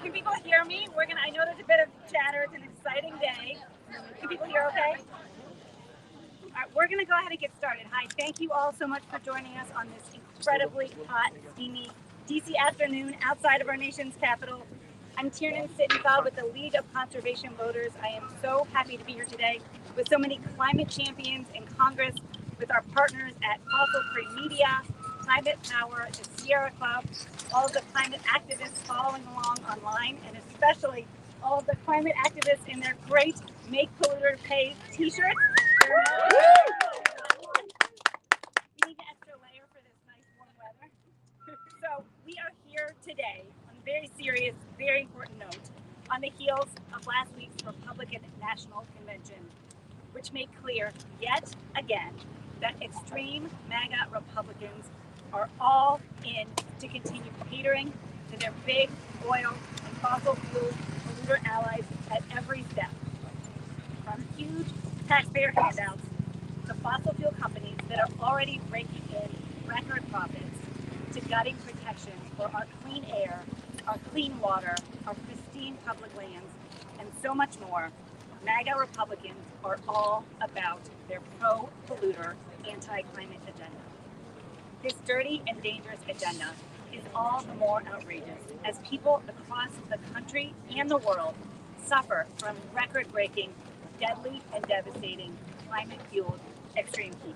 Can people hear me? I know there's a bit of chatter. It's an exciting day. Can people hear okay? All right, we're going to go ahead and get started. Hi, thank you all so much for joining us on this incredibly hot, steamy DC afternoon outside of our nation's capital. I'm Tiernan Sittenfeld with the League of Conservation Voters. I am so happy to be here today with so many climate champions in Congress, with our partners at Fossil Free Media, Climate Power, the Sierra Club, all of the climate activists following along online, and especially all of the climate activists in their great Make Polluter Pay t-shirts. We need an extra layer for this nice warm weather. So we are here today on a very serious, very important note on the heels of last week's Republican National Convention, which made clear yet again that extreme MAGA Republicans are all in to continue catering to their big oil and fossil fuel polluter allies at every step. From huge taxpayer handouts to fossil fuel companies that are already raking in record profits, to gutting protections for our clean air, our clean water, our pristine public lands, and so much more. MAGA Republicans are all about their pro-polluter, anti-climate agenda. This dirty and dangerous agenda is all the more outrageous as people across the country and the world suffer from record-breaking, deadly and devastating climate-fueled extreme heat.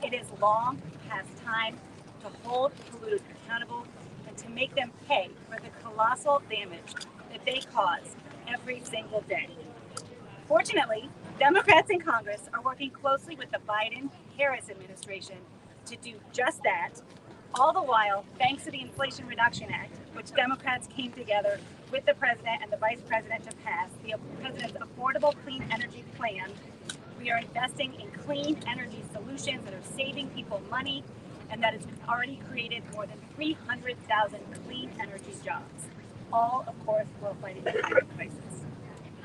It is long past time to hold polluters accountable and to make them pay for the colossal damage that they cause every single day. Fortunately, Democrats in Congress are working closely with the Biden-Harris administration to do just that, all the while, thanks to the Inflation Reduction Act, which Democrats came together with the president and the vice president to pass, the president's Affordable Clean Energy Plan. We are investing in clean energy solutions that are saving people money and that has already created more than 300,000 clean energy jobs, all, of course, while fighting the climate crisis.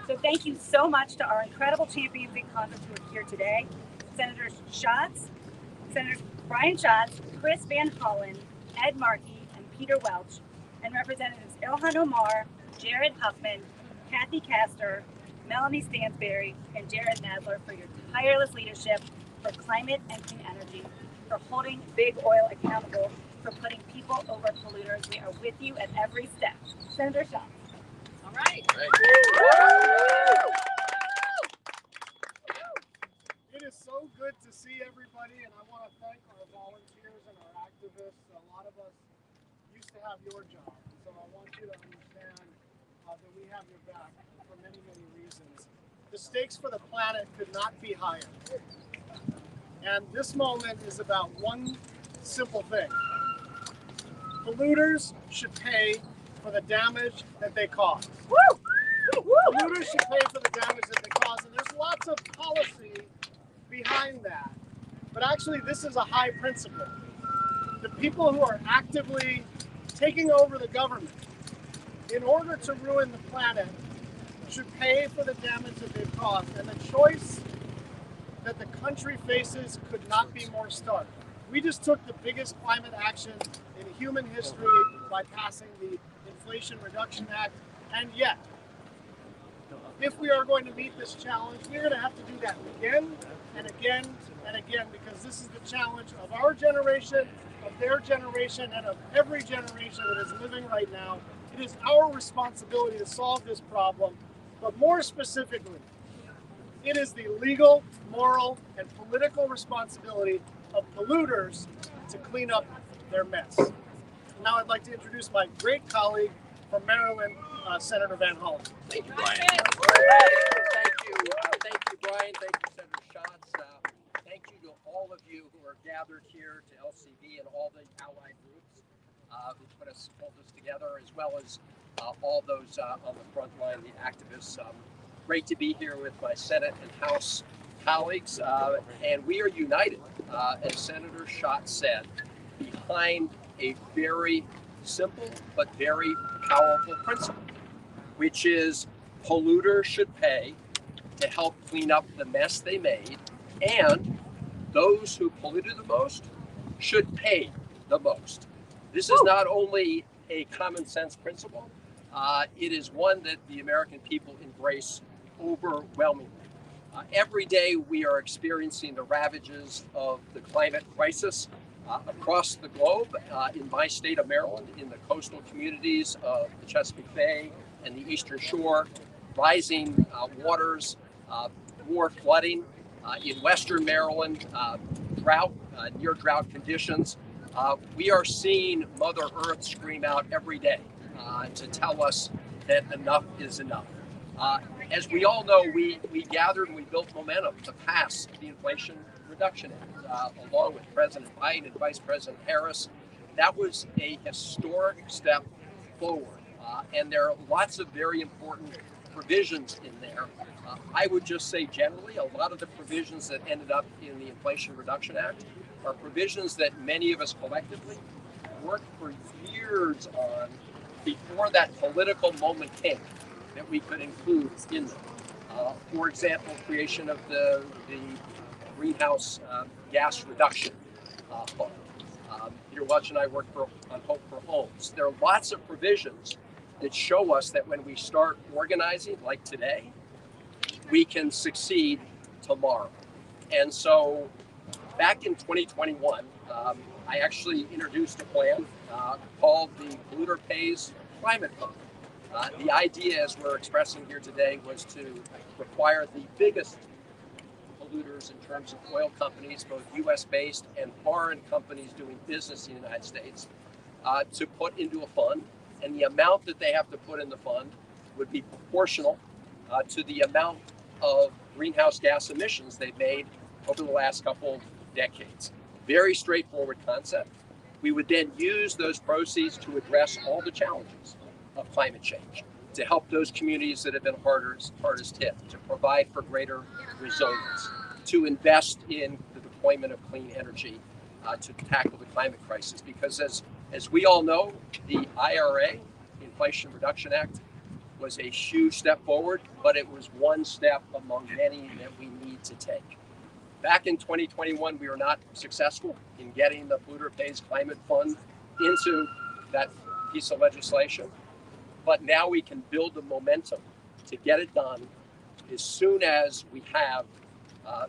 So thank you so much to our incredible champions in Congress who are here today, Senators Brian Schatz, Chris Van Hollen, Ed Markey, and Peter Welch, and Representatives Ilhan Omar, Jared Huffman, Kathy Castor, Melanie Stansberry, and Jared Nadler for your tireless leadership for climate and clean energy, for holding big oil accountable, for putting people over polluters. We are with you at every step. Senator Schatz. All right. It is so good to see everybody, and I want to thank our volunteers and our activists. A lot of us used to have your job, so I want you to understand that we have your back for many, many reasons. The stakes for the planet could not be higher. And this moment is about one simple thing. Polluters should pay for the damage that they cause. Polluters should pay for the damage that they cause, and there's lots of policy behind that. But actually, this is a high principle. The people who are actively taking over the government in order to ruin the planet should pay for the damage that they've caused. And the choice that the country faces could not be more stark. We just took the biggest climate action in human history by passing the Inflation Reduction Act, and yet, if we are going to meet this challenge, we're going to have to do that again and again and again, because this is the challenge of our generation, of their generation, and of every generation that is living right now. It is our responsibility to solve this problem, but more specifically, it is the legal, moral, and political responsibility of polluters to clean up their mess. Now I'd like to introduce my great colleague from Maryland, Senator Van Hollen. Thank you, Brian. Thank you, Brian. Thank you, Senator Schatz. Thank you to all of you who are gathered here, to LCV and all the allied groups who pulled us together, as well as all those on the front line, the activists. Great to be here with my Senate and House colleagues, and we are united, as Senator Schatz said, behind a very simple but very powerful principle, which is polluters should pay to help clean up the mess they made, and those who polluted the most should pay the most. This is not only a common sense principle, it is one that the American people embrace overwhelmingly. Every day we are experiencing the ravages of the climate crisis across the globe. In my state of Maryland, in the coastal communities of the Chesapeake Bay and the Eastern Shore, rising waters, more flooding. In Western Maryland, drought, near drought conditions. We are seeing Mother Earth scream out every day to tell us that enough is enough. As we all know, we gathered and we built momentum to pass the Inflation Reduction Act, along with President Biden and Vice President Harris. That was a historic step forward, and there are lots of very important provisions in there. I would just say generally, a lot of the provisions that ended up in the Inflation Reduction Act are provisions that many of us collectively worked for years on before that political moment came that we could include in them. For example, creation of the greenhouse gas reduction fund. Peter Welch and I work on Hope for Homes. There are lots of provisions that show us that when we start organizing, like today, we can succeed tomorrow. And so back in 2021, I actually introduced a plan called the Polluter Pays Climate Fund. The idea, as we're expressing here today, was to require the biggest polluters in terms of oil companies, both U.S.-based and foreign companies doing business in the United States, to put into a fund. And the amount that they have to put in the fund would be proportional to the amount of greenhouse gas emissions they've made over the last couple decades. Very straightforward concept. We would then use those proceeds to address all the challenges of climate change, to help those communities that have been hardest hit, to provide for greater resilience, to invest in the deployment of clean energy to tackle the climate crisis. Because as we all know, the IRA, the Inflation Reduction Act, was a huge step forward, but it was one step among many that we need to take. Back in 2021, we were not successful in getting the Polluter Pays Climate Fund into that piece of legislation. But now we can build the momentum to get it done as soon as we have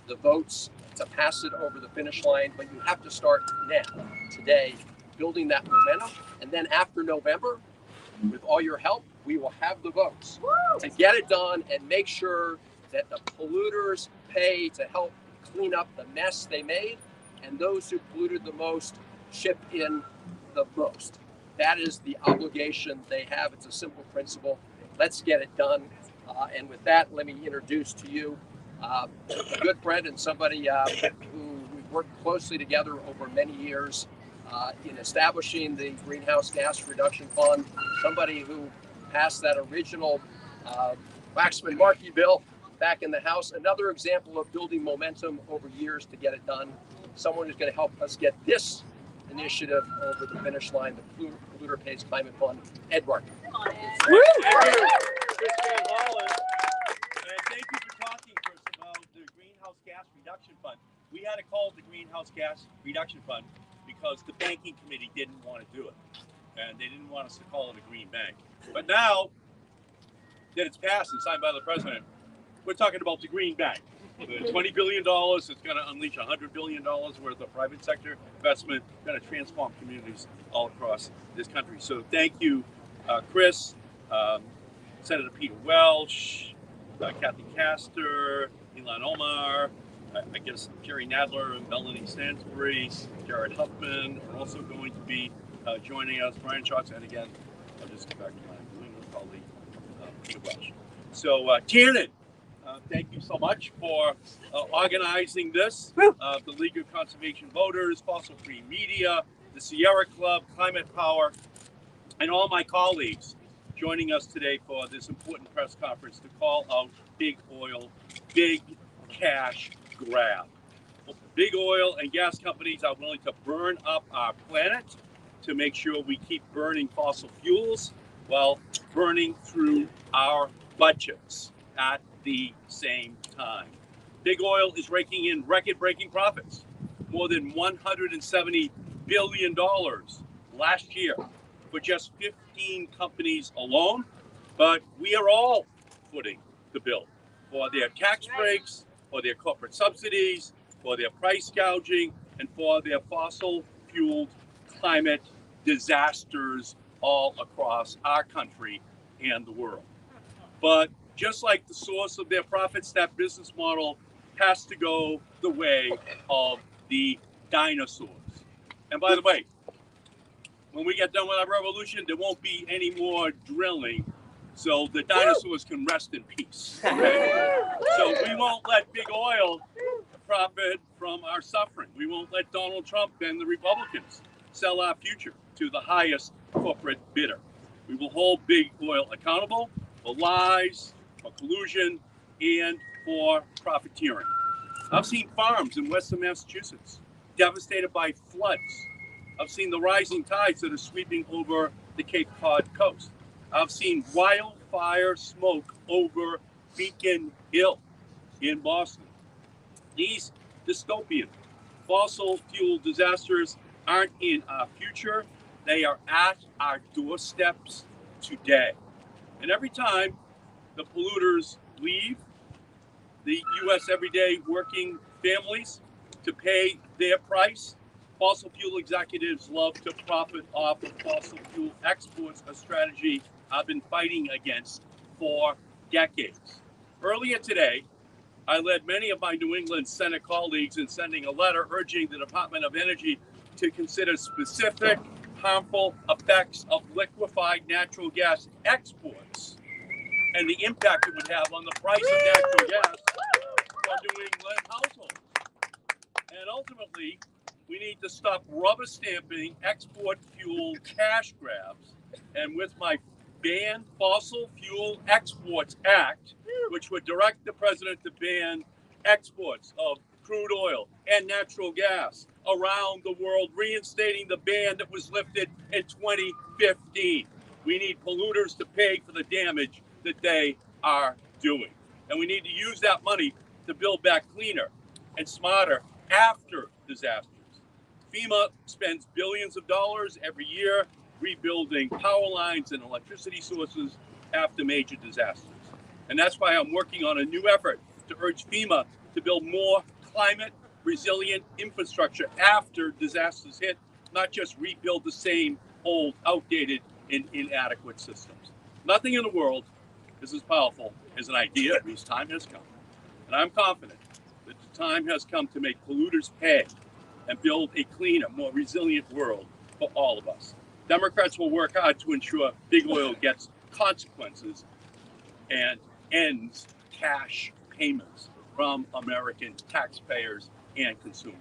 the votes to pass it over the finish line. But you have to start now, today, building that momentum. And then after November, with all your help, we will have the votes to get it done and make sure that the polluters pay to help clean up the mess they made, and those who polluted the most chip in the most. That is the obligation they have. It's a simple principle. Let's get it done. And with that, let me introduce to you a good friend and somebody who we've worked closely together over many years in establishing the Greenhouse Gas Reduction Fund, somebody who passed that original Waxman-Markey bill back in the House. Another example of building momentum over years to get it done. Someone who's going to help us get this initiative over the finish line, the Polluter Pays Climate Fund, Ed Markey. Thank you, Chris Van Hollen. And thank you for talking, Chris, about the Greenhouse Gas Reduction Fund. We had to call it the Greenhouse Gas Reduction Fund because the banking committee didn't want to do it. And they didn't want us to call it a green bank. But now that it's passed and signed by the president, we're talking about the green bank. $20 billion, it's going to unleash $100 billion worth of private sector investment, going to transform communities all across this country. So thank you, Chris, Senator Peter Welch, Kathy Castor, Ilan Omar, I guess Jerry Nadler and Melanie Stansbury, Jared Huffman are also going to be joining us, Brian Schatz, and again, I'll just get back to my New England colleague, Peter Welch. So, Janet, thank you so much for organizing this. The League of Conservation Voters, Fossil Free Media, the Sierra Club, Climate Power, and all my colleagues joining us today for this important press conference to call out big oil, big cash grab. Big oil and gas companies are willing to burn up our planet to make sure we keep burning fossil fuels while burning through our budgets at the same time. Big oil is raking in record-breaking profits, more than $170 billion last year for just 15 companies alone, But we are all footing the bill for their tax breaks, for their corporate subsidies, for their price gouging, and for their fossil-fueled climate disasters all across our country and the world. But just like the source of their profits, that business model has to go the way of the dinosaurs. And by the way, when we get done with our revolution, there won't be any more drilling, so the dinosaurs can rest in peace. Okay? So we won't let big oil profit from our suffering. We won't let Donald Trump and the Republicans sell our future to the highest corporate bidder. We will hold big oil accountable for lies, for collusion, and for profiteering. I've seen farms in western Massachusetts devastated by floods. I've seen the rising tides that are sweeping over the Cape Cod coast. I've seen wildfire smoke over Beacon Hill in Boston. These dystopian fossil fuel disasters aren't in our future. They are at our doorsteps today. And every time the polluters leave the U.S. everyday working families to pay their price, fossil fuel executives love to profit off of fossil fuel exports, a strategy I've been fighting against for decades. Earlier today, I led many of my New England Senate colleagues in sending a letter urging the Department of Energy to consider specific harmful effects of liquefied natural gas exports and the impact it would have on the price of natural gas for New England households. And ultimately, we need to stop rubber stamping export fuel cash grabs. And with my Ban Fossil Fuel Exports Act, which would direct the president to ban exports of crude oil and natural gas around the world, reinstating the ban that was lifted in 2015. We need polluters to pay for the damage that they are doing. And we need to use that money to build back cleaner and smarter after disasters. FEMA spends billions of dollars every year rebuilding power lines and electricity sources after major disasters. And that's why I'm working on a new effort to urge FEMA to build more climate resilient infrastructure after disasters hit, not just rebuild the same old, outdated, and inadequate systems. Nothing in the world is as powerful as an idea whose time has come. And I'm confident that the time has come to make polluters pay and build a cleaner, more resilient world for all of us. Democrats will work hard to ensure big oil gets consequences and ends cash payments from American taxpayers and consumers.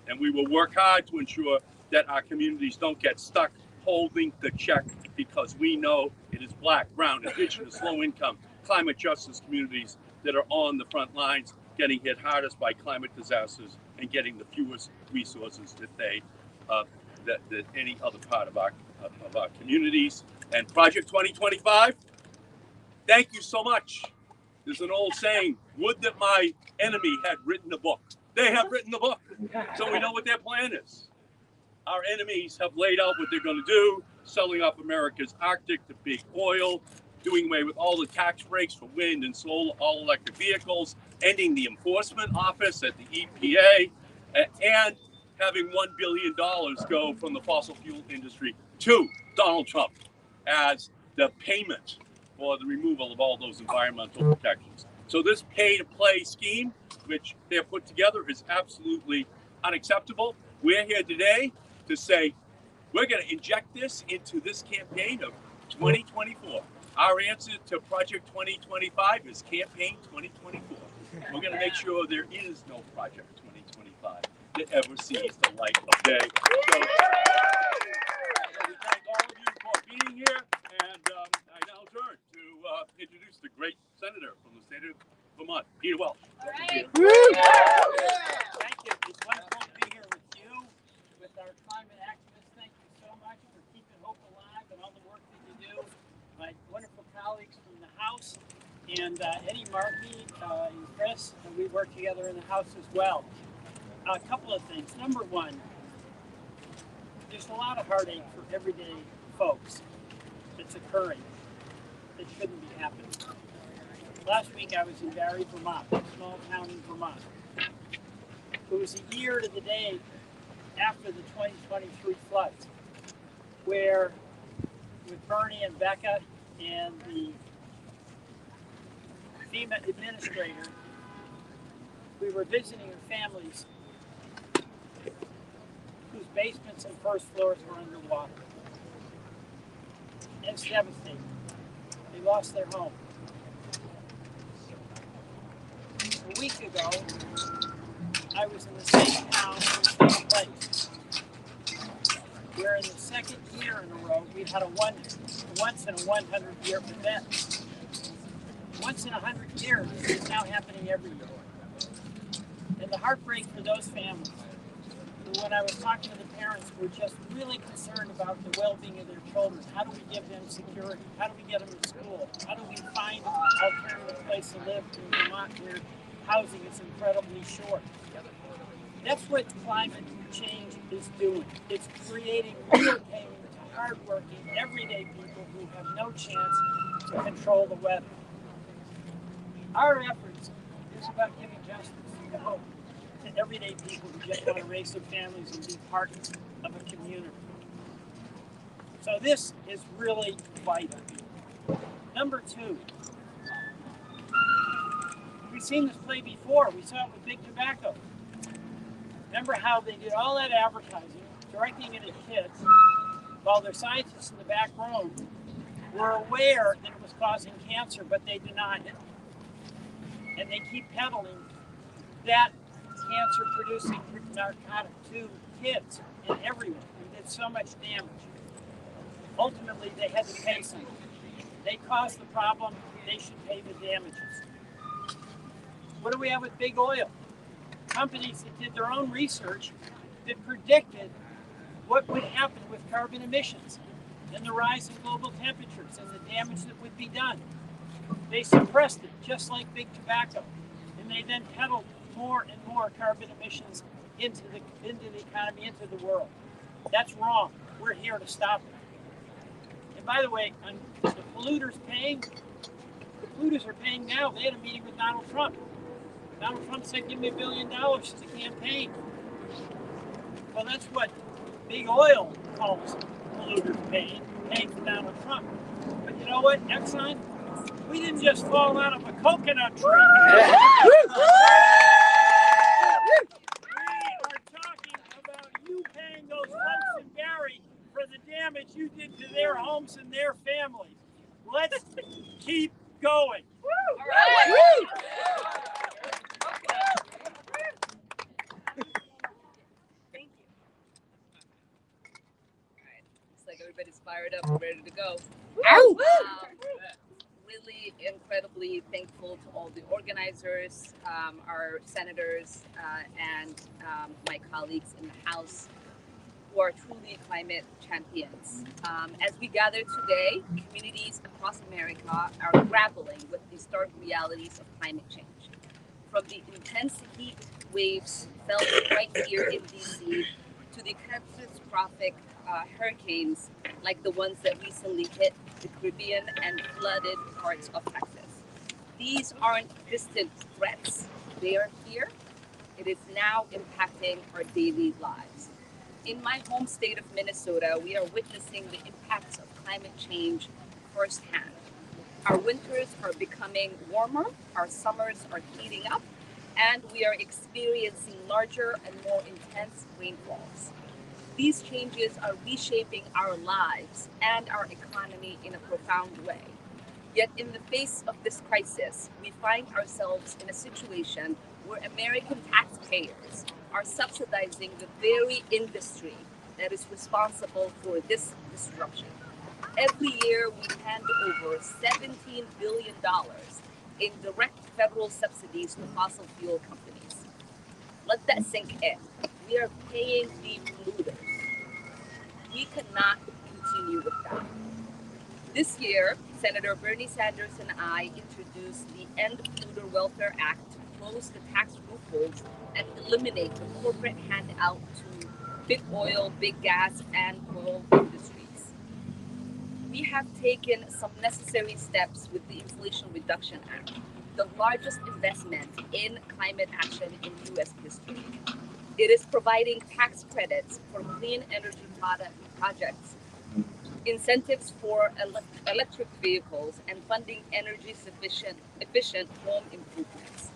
And we will work hard to ensure that our communities don't get stuck holding the check, because we know it is Black, brown, indigenous, low income, climate justice communities that are on the front lines, getting hit hardest by climate disasters and getting the fewest resources that they that any other part of our communities. And Project 2025, thank you so much. There's an old saying, would that my enemy had written a book. They have written the book, so we know what their plan is. Our enemies have laid out what they're going to do, selling off America's Arctic to big oil, doing away with all the tax breaks for wind and solar, all electric vehicles, ending the enforcement office at the EPA, and having $1 billion go from the fossil fuel industry to Donald Trump as the payment for the removal of all those environmental protections. So this pay-to-play scheme, which they've put together, is absolutely unacceptable. We're here today to say we're going to inject this into this campaign of 2024. Our answer to Project 2025 is Campaign 2024. We're going to make sure there is no Project 2025 that ever sees the light of day. So we thank all of you for being here, and I now turn to introduce the great senator from the state of Vermont, Peter Welch. All right. Thank you. It's wonderful to be here with you, with our climate activists. Thank you so much for keeping hope alive and all the work that you do. My wonderful colleagues from the House, and Eddie Markey and Chris, and we work together in the House as well. A couple of things. Number one, there's a lot of heartache for everyday folks that's occurring. that shouldn't be happening. Last week I was in Barry, Vermont, a small town in Vermont. It was a year to the day after the 2023 floods, where with Bernie and Becca and the FEMA administrator, we were visiting families whose basements and first floors were underwater. It's devastating. They lost their home. A week ago, I was in the same town, in the same place, where in the second year in a row, we've had a once in a 100-year event. Once in 100 years, it's now happening every year. And the heartbreak for those families, who, when I was talking to the parents, were just really concerned about the well-being of their children. How do we give them security? How do we get them to school? How do we find an alternative place to live in Vermont where housing is incredibly short? That's what climate change is doing. It's creating real pain to hardworking, everyday people who have no chance to control the weather. Our efforts is about giving justice and hope to everyday people who just want to raise their families and be part of a community. So this is really vital. Number two, we've seen this play before. We saw it with Big Tobacco. Remember how they did all that advertising, directing it at kids, while their scientists in the back room were aware that it was causing cancer, but they denied it. And they keep peddling that cancer-producing narcotic to kids and everyone. It did so much damage. Ultimately, they had to pay something. They caused the problem. They should pay the damages. What do we have with big oil? Companies that did their own research that predicted what would happen with carbon emissions and the rise in global temperatures and the damage that would be done. They suppressed it, just like Big Tobacco, and they then peddled more and more carbon emissions into the economy, into the world. That's wrong. We're here to stop it. And by the way, the polluters paying. The polluters are paying now. They had a meeting with Donald Trump. Donald Trump said, "Give me $1 billion to the campaign." Well, that's what big oil calls polluters paying for Donald Trump. But you know what, Exxon? We didn't just fall out of a coconut tree. We are talking about you paying those folks in Barry for the damage you did to their homes and their families. Let's keep going. All right. Thank you. All right. Looks like everybody's fired up and ready to go. Really incredibly thankful to all the organizers, our senators, and my colleagues in the House who are truly climate champions. As we gather today, communities across America are grappling with the stark realities of climate change. From the intense heat waves felt right here in DC to the catastrophic hurricanes like the ones that recently hit the Caribbean and flooded parts of Texas. These aren't distant threats. They are here. It is now impacting our daily lives. In my home state of Minnesota, we are witnessing the impacts of climate change firsthand. Our winters are becoming warmer, our summers are heating up, and we are experiencing larger and more intense rainfalls. These changes are reshaping our lives and our economy in a profound way. Yet in the face of this crisis, we find ourselves in a situation where American taxpayers are subsidizing the very industry that is responsible for this disruption. Every year, we hand over $17 billion in direct federal subsidies to fossil fuel companies. Let that sink in. We are paying the polluters. We cannot continue with that. This year, Senator Bernie Sanders and I introduced the End Polluter Welfare Act to close the tax loopholes and eliminate the corporate handout to big oil, big gas, and coal industries. we have taken some necessary steps with the Inflation Reduction Act, the largest investment in climate action in U.S. history. It is providing tax credits for clean energy projects, incentives for electric vehicles, and funding energy efficient home improvements.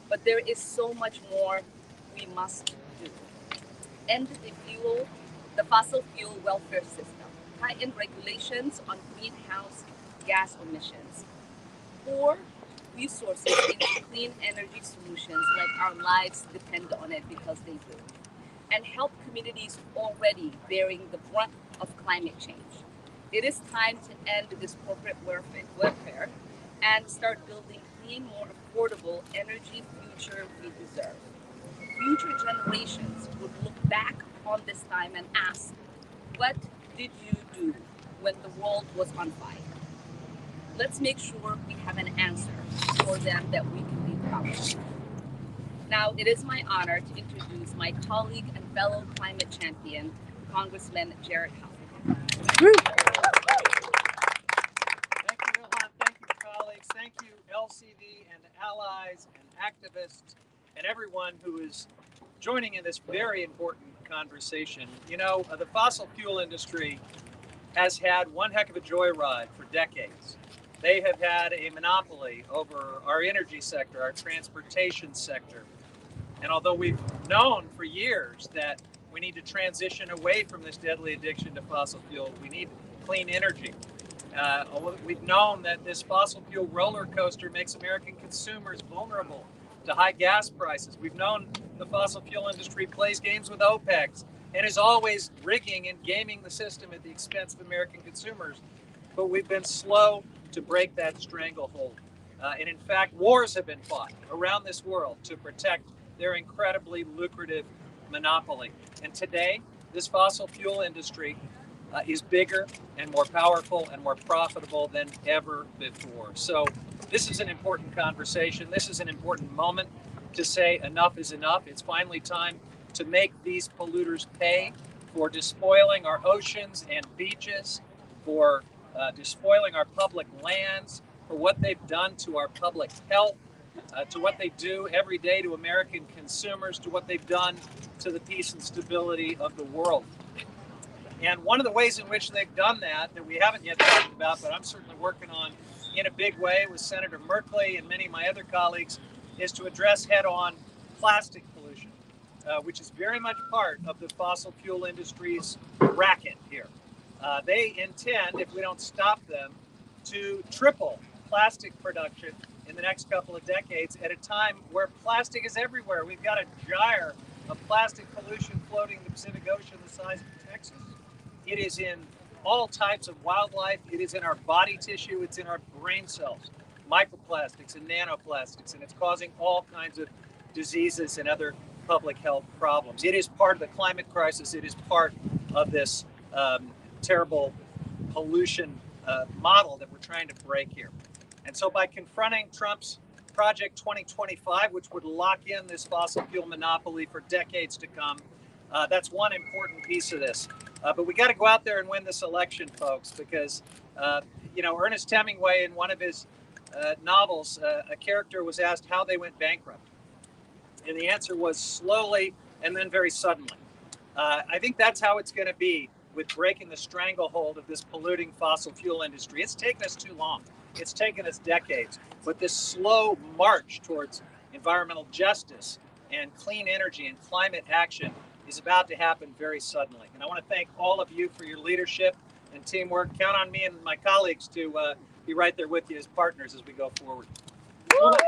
But there is so much more we must do. End the fossil fuel welfare system, tighten regulations on greenhouse gas emissions, pour resources into clean energy solutions like our lives depend on it because they do, and help communities already bearing the brunt of climate change. It is time to end this corporate warfare and start building clean, more affordable energy future we deserve. Future generations would look back on this time and ask, what did you do when the world was on fire? Let's make sure we have an answer for them that we can be proud of. Now, it is my honor to introduce my colleague and fellow climate champion, Congressman Jared House. Thank you, Ilhan. Thank you, colleagues. Thank you, LCV and allies and activists and everyone who is joining in this very important conversation. You know, the fossil fuel industry has had one heck of a joyride for decades. They have had a monopoly over our energy sector, our transportation sector. And although we've known for years that we need to transition away from this deadly addiction to fossil fuel, we need clean energy. We've known that this fossil fuel roller coaster makes American consumers vulnerable to high gas prices. We've known the fossil fuel industry plays games with OPEC and is always rigging and gaming the system at the expense of American consumers. But we've been slow to break that stranglehold. And in fact, wars have been fought around this world to protect their incredibly lucrative monopoly. And today, this fossil fuel industry is bigger and more powerful and more profitable than ever before. So this is an important conversation. This is an important moment to say enough is enough. It's finally time to make these polluters pay for despoiling our oceans and beaches, for despoiling our public lands, for what they've done to our public health, to what they do every day to American consumers, to what they've done to the peace and stability of the world. And one of the ways in which they've done that we haven't yet talked about, but I'm certainly working on in a big way with Senator Merkley and many of my other colleagues, is to address head-on plastic pollution, which is very much part of the fossil fuel industry's racket here. They intend, if we don't stop them, to triple plastic production in the next couple of decades at a time where plastic is everywhere. We've got a gyre of plastic pollution floating in the Pacific Ocean the size of Texas. It is in all types of wildlife. It is in our body tissue. It's in our brain cells, microplastics and nanoplastics, and it's causing all kinds of diseases and other public health problems. It is part of the climate crisis. It is part of this terrible pollution model that we're trying to break here. And so by confronting Trump's Project 2025, which would lock in this fossil fuel monopoly for decades to come, that's one important piece of this. But we got to go out there and win this election, folks, because, Ernest Hemingway, in one of his novels, a character was asked how they went bankrupt. And the answer was slowly and then very suddenly. I think that's how it's going to be with breaking the stranglehold of this polluting fossil fuel industry. It's taken us too long. It's taken us decades. But this slow march towards environmental justice and clean energy and climate action is about to happen very suddenly. And I want to thank all of you for your leadership and teamwork. Count on me and my colleagues to be right there with you as partners as we go forward. All right,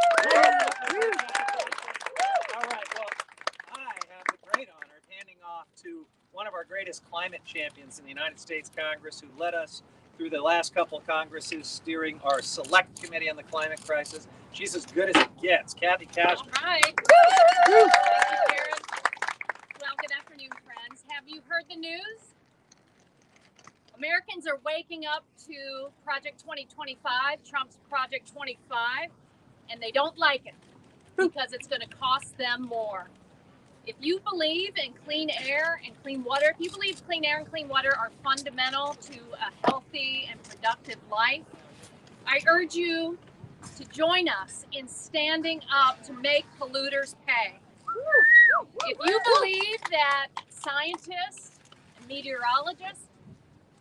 well, I have the great honor of handing off to one of our greatest climate champions in the United States Congress, who led us through the last couple of Congresses, steering our select committee on the climate crisis. She's as good as it gets. Kathy Cashner. All right. Thank you, Jared. Well, good afternoon, friends. Have you heard the news? Americans are waking up to Project 2025, Trump's Project 25, and they don't like it because it's going to cost them more. If you believe in clean air and clean water, if you believe clean air and clean water are fundamental to a healthy and productive life, I urge you to join us in standing up to make polluters pay. If you believe that scientists and meteorologists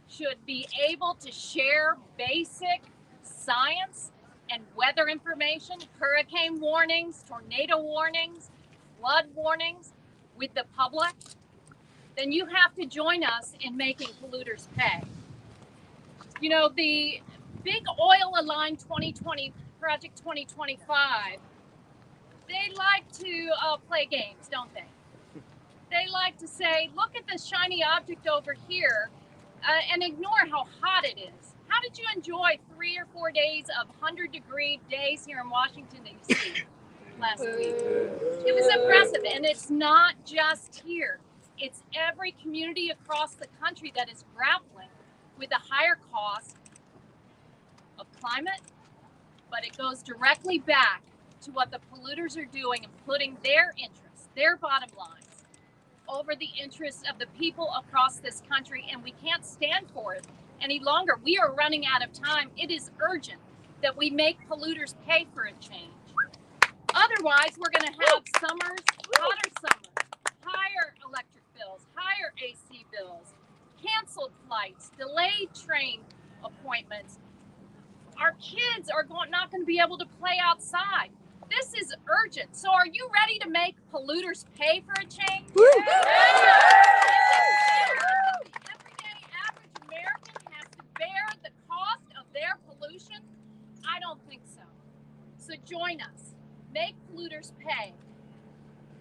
should be able to share basic science and weather information, hurricane warnings, tornado warnings, flood warnings with the public, then you have to join us in making polluters pay. You know, the big oil-aligned 2020 Project 2025, they like to play games, don't they? They like to say, look at this shiny object over here and ignore how hot it is. How did you enjoy 3 or 4 days of 100-degree days here in Washington, D.C. last week? It was impressive, and it's not just here. It's every community across the country that is grappling with the higher cost of climate, but it goes directly back to what the polluters are doing and putting their interests, their bottom lines, over the interests of the people across this country, and we can't stand for it any longer. We are running out of time. It is urgent that we make polluters pay for a change. Otherwise, we're going to have summers, hotter summers, higher electric bills, higher AC bills, canceled flights, delayed train appointments. Our kids are not going to be able to play outside. This is urgent. So are you ready to make polluters pay for a change? The everyday average American has to bear the cost of their pollution? I don't think so. So join us. Make polluters pay.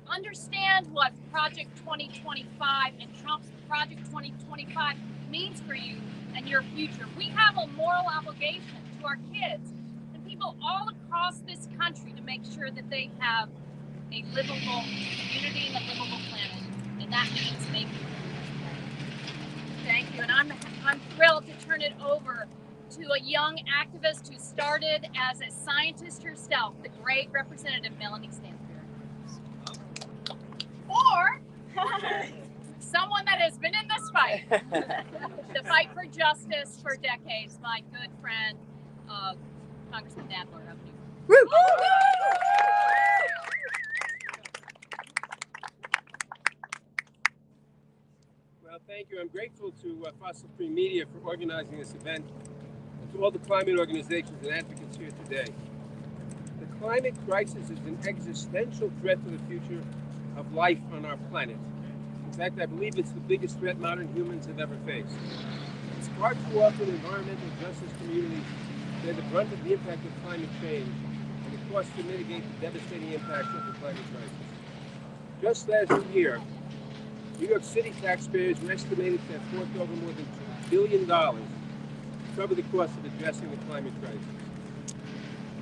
Understand what Project 2025 and Trump's Project 2025 means for you and your future. We have a moral obligation to our kids and people all across this country to make sure that they have a livable community and a livable planet. And that means making polluters pay. Thank you. And I'm thrilled to turn it over to a young activist who started as a scientist herself, the great Representative Melanie Stansberry. Or someone that has been in this fight, the fight for justice for decades, my good friend, Congressman Nadler of New York. Well, thank you. I'm grateful to Fossil Free Media for organizing this event, and to all the climate organizations and advocates here today. The climate crisis is an existential threat to the future of life on our planet. In fact, I believe it's the biggest threat modern humans have ever faced. It's far too often environmental justice communities bear the brunt of the impact of climate change and the cost to mitigate the devastating impacts of the climate crisis. Just last year, New York City taxpayers were estimated to have forked over more than $2 billion to cover the cost of addressing the climate crisis.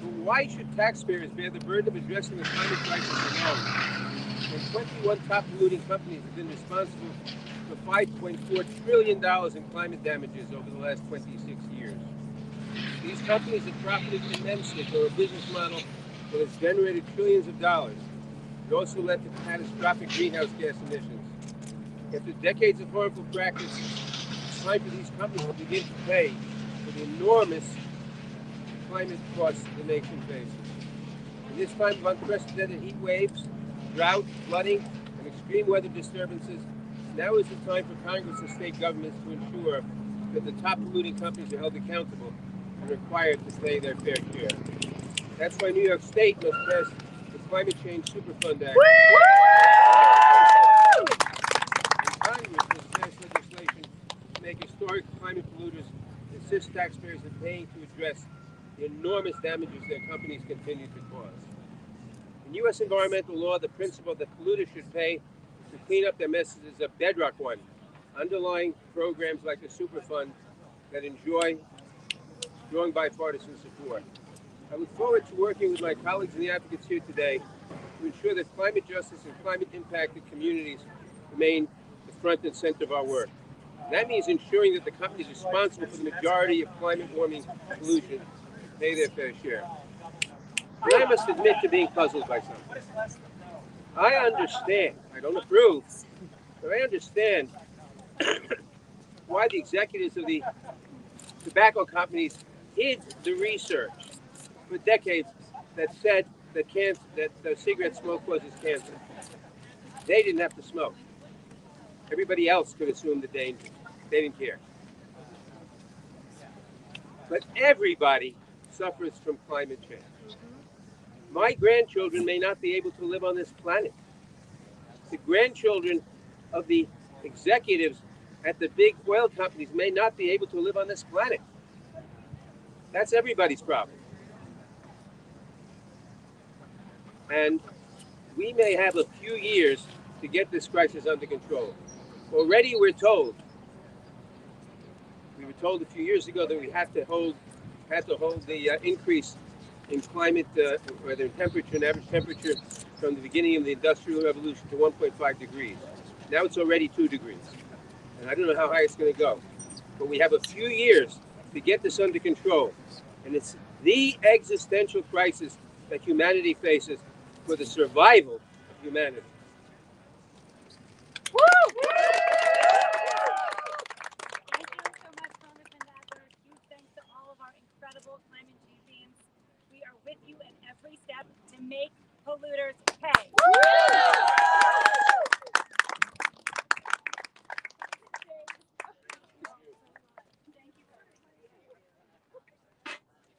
But why should taxpayers bear the burden of addressing the climate crisis alone? When 21 top polluting companies have been responsible for $5.4 trillion in climate damages over the last 26 years. These companies have profited immensely from a business model that has generated trillions of dollars. It also led to catastrophic greenhouse gas emissions. After decades of harmful practice, it's time for these companies to begin to pay for the enormous climate costs the nation faces. In this time of unprecedented heat waves, drought, flooding, and extreme weather disturbances, now is the time for Congress and state governments to ensure that the top polluting companies are held accountable and required to pay their fair share. That's why New York State must pass the Climate Change Superfund Act. And Congress must pass legislation to make historic climate polluters assist taxpayers in paying to address the enormous damages their companies continue to cause. In U.S. environmental law, the principle that polluters should pay to clean up their messes is a bedrock one, underlying programs like the Superfund that enjoy strong bipartisan support. I look forward to working with my colleagues and the advocates here today to ensure that climate justice and climate-impacted communities remain the front and center of our work. That means ensuring that the companies responsible for the majority of climate warming pollution pay their fair share. And I must admit to being puzzled by something. I understand. I don't approve, but I understand why the executives of the tobacco companies hid the research for decades that said that cigarette smoke causes cancer. They didn't have to smoke. Everybody else could assume the danger. They didn't care. But everybody suffers from climate change. My grandchildren may not be able to live on this planet. The grandchildren of the executives at the big oil companies may not be able to live on this planet. That's everybody's problem. And we may have a few years to get this crisis under control. Already we were told a few years ago that we had to hold the increase in climate, whether in temperature and average temperature, from the beginning of the Industrial Revolution to 1.5 degrees. Now it's already 2 degrees. And I don't know how high it's going to go. But we have a few years to get this under control. And it's the existential crisis that humanity faces for the survival of humanity. Thank you so much, Congressman Backer. Huge thanks to all of our incredible climate champions. We are with you in every step to make polluters pay.